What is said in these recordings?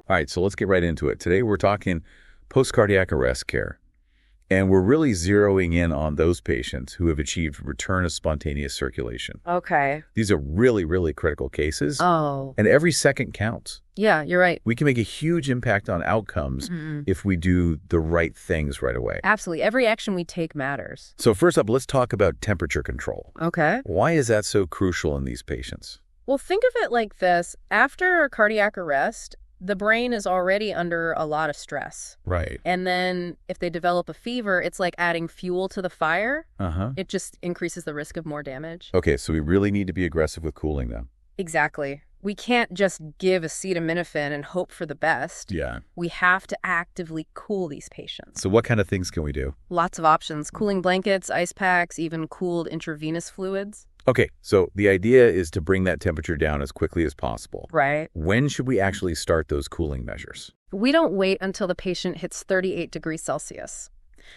All right, so let's get right into it. Today we're talking post-cardiac arrest care, and we're really zeroing in on those patients who have achieved return of spontaneous circulation. Okay. These are really, really critical cases, Oh. and every second counts. Yeah, you're right. We can make a huge impact on outcomes if we do the right things right away. Absolutely. Every action we take matters. So first up, let's talk about temperature control. Okay. Why is that so crucial in these patients? Well, think of it like this. After a cardiac arrest, the brain is already under a lot of stress. Right. And then if they develop a fever, it's like adding fuel to the fire. It just increases the risk of more damage. Okay, so we really need to be aggressive with cooling them. Exactly. We can't just give acetaminophen and hope for the best. Yeah. We have to actively cool these patients. So what kind of things can we do? Lots of options. Cooling blankets, ice packs, even cooled intravenous fluids. Okay, so the idea is to bring that temperature down as quickly as possible. Right. When should we actually start those cooling measures? We don't wait until the patient hits 38 degrees Celsius.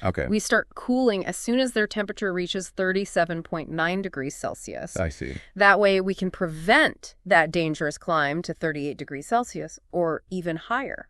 Okay. We start cooling as soon as their temperature reaches 37.9 degrees Celsius. I see. That way we can prevent that dangerous climb to 38 degrees Celsius or even higher.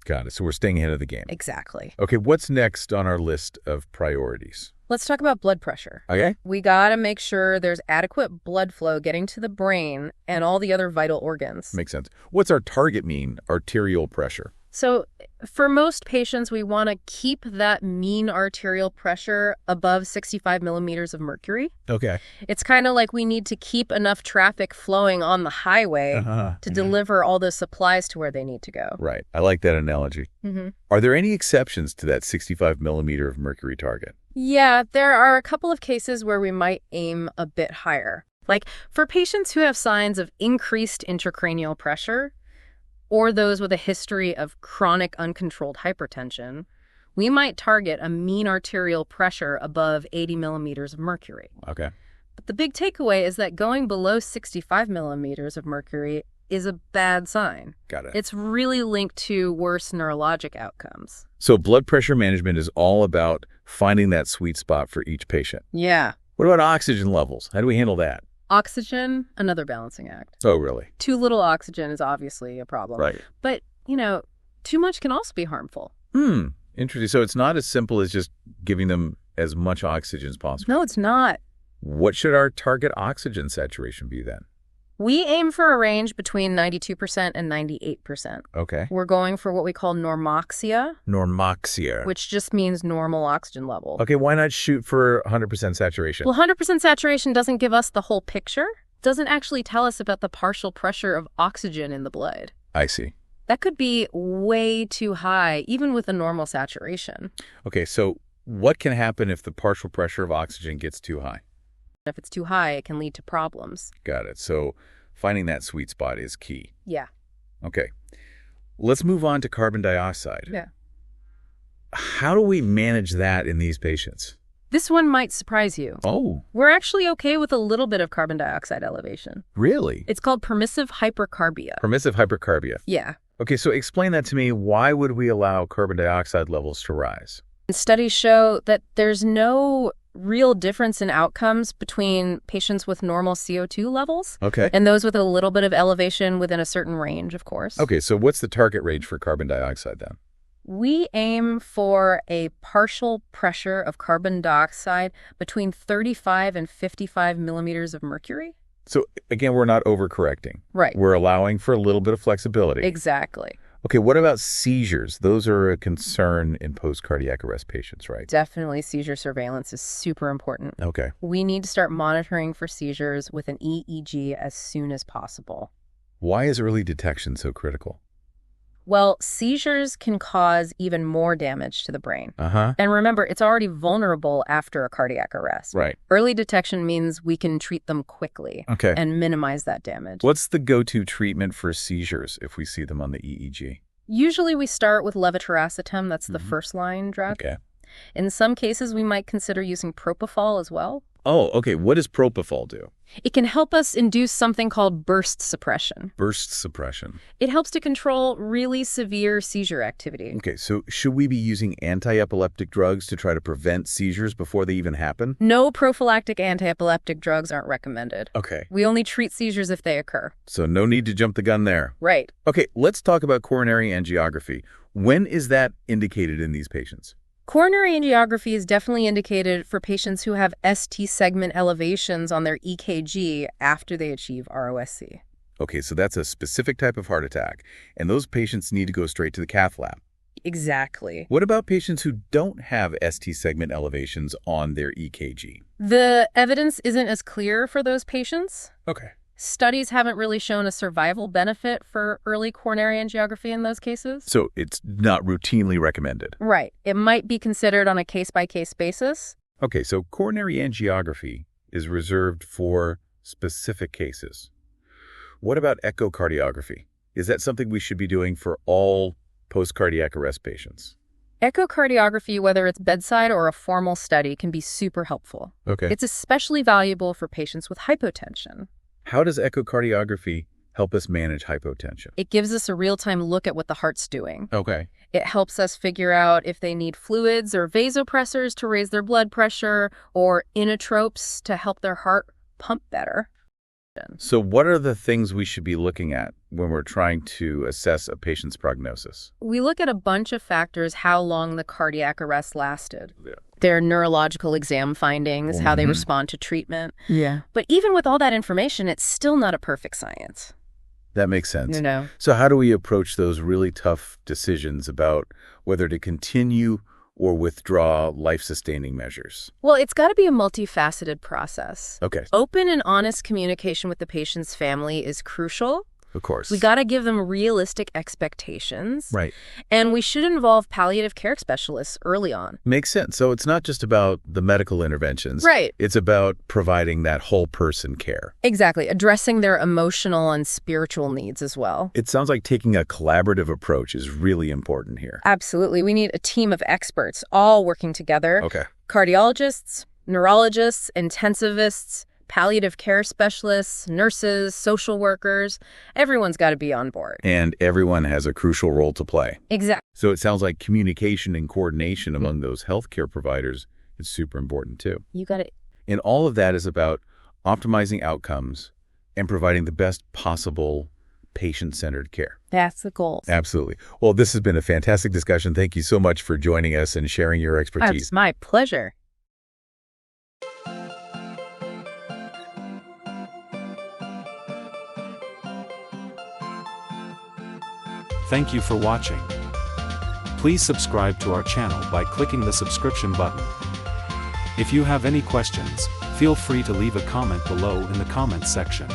Got it. So we're staying ahead of the game. Exactly. Okay, what's next on our list of priorities? Let's talk about blood pressure. Okay. We got to make sure there's adequate blood flow getting to the brain and all the other vital organs. Makes sense. What's our target mean arterial pressure? So for most patients, we want to keep that mean arterial pressure above 65 millimeters of mercury. Okay. It's kind of like we need to keep enough traffic flowing on the highway to deliver all those supplies to where they need to go. Right. I like that analogy. Are there any exceptions to that 65 millimeter of mercury target? Yeah, there are a couple of cases where we might aim a bit higher. Like for patients who have signs of increased intracranial pressure, or those with a history of chronic uncontrolled hypertension, we might target a mean arterial pressure above 80 millimeters of mercury. Okay. But the big takeaway is that going below 65 millimeters of mercury is a bad sign. Got it. It's really linked to worse neurologic outcomes. So blood pressure management is all about finding that sweet spot for each patient. Yeah. What about oxygen levels? How do we handle that? Oxygen, another balancing act. Oh, really? Too little oxygen is obviously a problem. Right. But, too much can also be harmful. Interesting. So it's not as simple as just giving them as much oxygen as possible. No, it's not. What should our target oxygen saturation be then? We aim for a range between 92% and 98%. Okay. We're going for what we call Normoxia, Normoxia. which just means normal oxygen level. Okay, why not shoot for 100% saturation? Well, 100% saturation doesn't give us the whole picture. Doesn't actually tell us about the partial pressure of oxygen in the blood. I see. That could be way too high, even with a normal saturation. Okay, so what can happen if the partial pressure of oxygen gets too high? If it's too high, it can lead to problems. Got it. So finding that sweet spot is key. Yeah. Okay. Let's move on to carbon dioxide. Yeah. How do we manage that in these patients? This one might surprise you. Oh, We're actually okay with a little bit of carbon dioxide elevation. really? It's called permissive hypercarbia. Permissive hypercarbia. Yeah. Okay, so explain that to me. Why would we allow carbon dioxide levels to rise? Studies show that there's no real difference in outcomes between patients with normal CO2 levels Okay. and those with a little bit of elevation within a certain range, of course. Okay, so what's the target range for carbon dioxide then? We aim for a partial pressure of carbon dioxide between 35 and 55 millimeters of mercury. So again, we're not overcorrecting. Right. We're allowing for a little bit of flexibility. Exactly. Okay, what about seizures? Those are a concern in post-cardiac arrest patients, right? Definitely seizure surveillance is super important. Okay. We need to start monitoring for seizures with an EEG as soon as possible. Why is early detection so critical? Well, seizures can cause even more damage to the brain. And remember, it's already vulnerable after a cardiac arrest. Right. Early detection means we can treat them quickly Okay. and minimize that damage. What's the go-to treatment for seizures if we see them on the EEG? Usually we start with levetiracetam, that's the first line drug. Okay. In some cases, we might consider using propofol as well. Oh, okay. What does propofol do? It can help us induce something called burst suppression. Burst suppression. It helps to control really severe seizure activity. Okay, so should we be using anti-epileptic drugs to try to prevent seizures before they even happen? No prophylactic anti-epileptic drugs aren't recommended. Okay, We only treat seizures if they occur. so no need to jump the gun there. Right. Okay, let's talk about coronary angiography. When is that indicated in these patients? Coronary angiography is definitely indicated for patients who have ST segment elevations on their EKG after they achieve ROSC. Okay, so that's a specific type of heart attack, and those patients need to go straight to the cath lab. Exactly. What about patients who don't have ST segment elevations on their EKG? The evidence isn't as clear for those patients. Okay. Studies haven't really shown a survival benefit for early coronary angiography in those cases. So it's not routinely recommended. Right. It might be considered on a case-by-case basis. Okay, so coronary angiography is reserved for specific cases. What about echocardiography? Is that something we should be doing for all post-cardiac arrest patients? Echocardiography, whether it's bedside or a formal study, can be super helpful. Okay. It's especially valuable for patients with hypotension. How does echocardiography help us manage hypotension? It gives us a real-time look at what the heart's doing. Okay. It helps us figure out if they need fluids or vasopressors to raise their blood pressure or inotropes to help their heart pump better. So what are the things we should be looking at when we're trying to assess a patient's prognosis? We look at a bunch of factors: how long the cardiac arrest lasted, Yeah. their neurological exam findings, how they respond to treatment. Yeah. But even with all that information, it's still not a perfect science. That makes sense. No. So how do we approach those really tough decisions about whether to continue or withdraw life-sustaining measures? Well, it's got to be a multifaceted process. Okay, Open and honest communication with the patient's family is crucial. of course. We got to give them realistic expectations. Right. And we should involve palliative care specialists early on. Makes sense. So it's not just about the medical interventions. Right. It's about providing that whole person care. Exactly. Addressing their emotional and spiritual needs as well. It sounds like taking a collaborative approach is really important here. Absolutely. We need a team of experts all working together. Okay. Cardiologists, neurologists, intensivists, palliative care specialists, nurses, social workers. Everyone's got to be on board. And everyone has a crucial role to play. Exactly. So it sounds like communication and coordination among those healthcare providers is super important too. You got it. And all of that is about optimizing outcomes and providing the best possible patient-centered care. That's the goal. Absolutely. Well, this has been a fantastic discussion. Thank you so much for joining us and sharing your expertise. It's my pleasure. Thank you for watching. Please subscribe to our channel by clicking the subscription button. If you have any questions, feel free to leave a comment below in the comments section.